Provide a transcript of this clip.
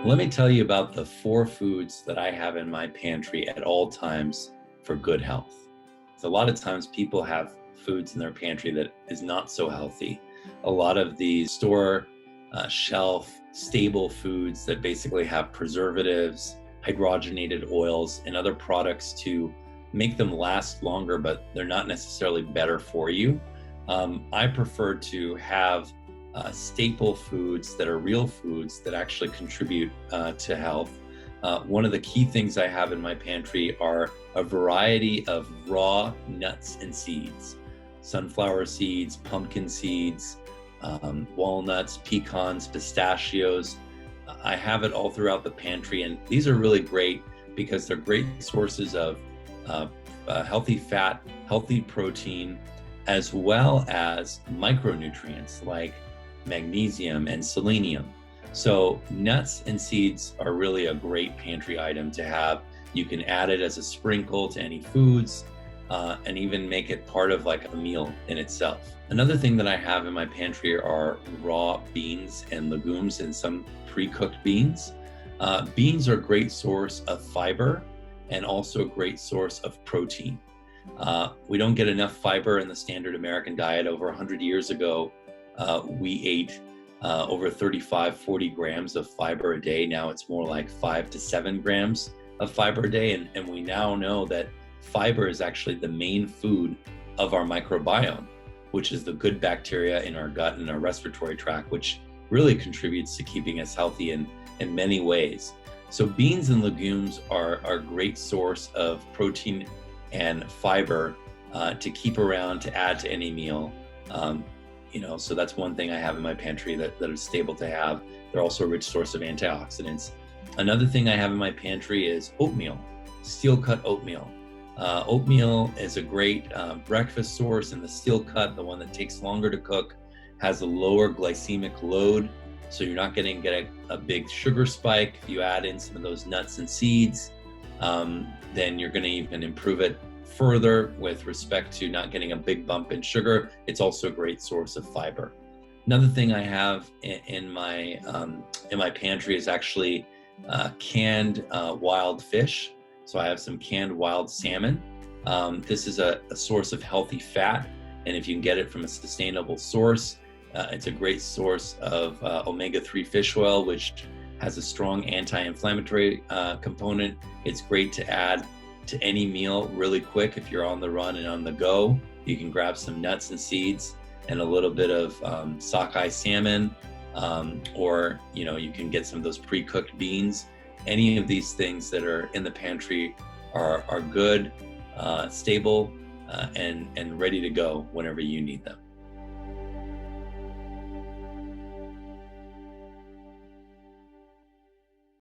Let me tell you about the 4 foods that I have in my pantry at all times for good health. So a lot of times people have foods in their pantry that is not so healthy. A lot of these store shelf stable foods that basically have preservatives, hydrogenated oils, and other products to make them last longer, but they're not necessarily better for you. I prefer to have staple foods that are real foods that actually contribute to health. One of the key things I have in my pantry are a variety of raw nuts and seeds: sunflower seeds, pumpkin seeds, walnuts, pecans, pistachios. I have it all throughout the pantry, and these are really great because they're great sources of healthy fat, healthy protein, as well as micronutrients like magnesium and selenium. So nuts and seeds are really a great pantry item to have. You can add it as a sprinkle to any foods, and even make it part of like a meal in itself. Another thing that I have in my pantry are raw beans and legumes and some pre-cooked beans. Beans are a great source of fiber and also a great source of protein. We don't get enough fiber in the standard American diet. Over 100 years ago, we ate over 35, 40 grams of fiber a day. Now it's more like 5 to 7 grams of fiber a day. And we now know that fiber is actually the main food of our microbiome, which is the good bacteria in our gut and our respiratory tract, which really contributes to keeping us healthy in many ways. So beans and legumes are a great source of protein and fiber to keep around, to add to any meal. So that's one thing I have in my pantry that is stable to have. They're also a rich source of antioxidants. Another thing I have in my pantry is oatmeal, steel cut oatmeal. Oatmeal is a great breakfast source, and the steel cut, the one that takes longer to cook, has a lower glycemic load. So you're not going to get a big sugar spike. If you add in some of those nuts and seeds, then you're going to even improve it further with respect to not getting a big bump in sugar. It's also a great source of fiber. Another thing I have in my pantry is actually canned wild fish. So I have some canned wild salmon. This is a source of healthy fat, and if you can get it from a sustainable source, it's a great source of omega-3 fish oil, which has a strong anti-inflammatory component. It's great to add to any meal really quick. If you're on the run and on the go, you can grab some nuts and seeds and a little bit of sockeye salmon, or you can get some of those pre-cooked beans. Any of these things that are in the pantry are good, stable, and ready to go whenever you need them.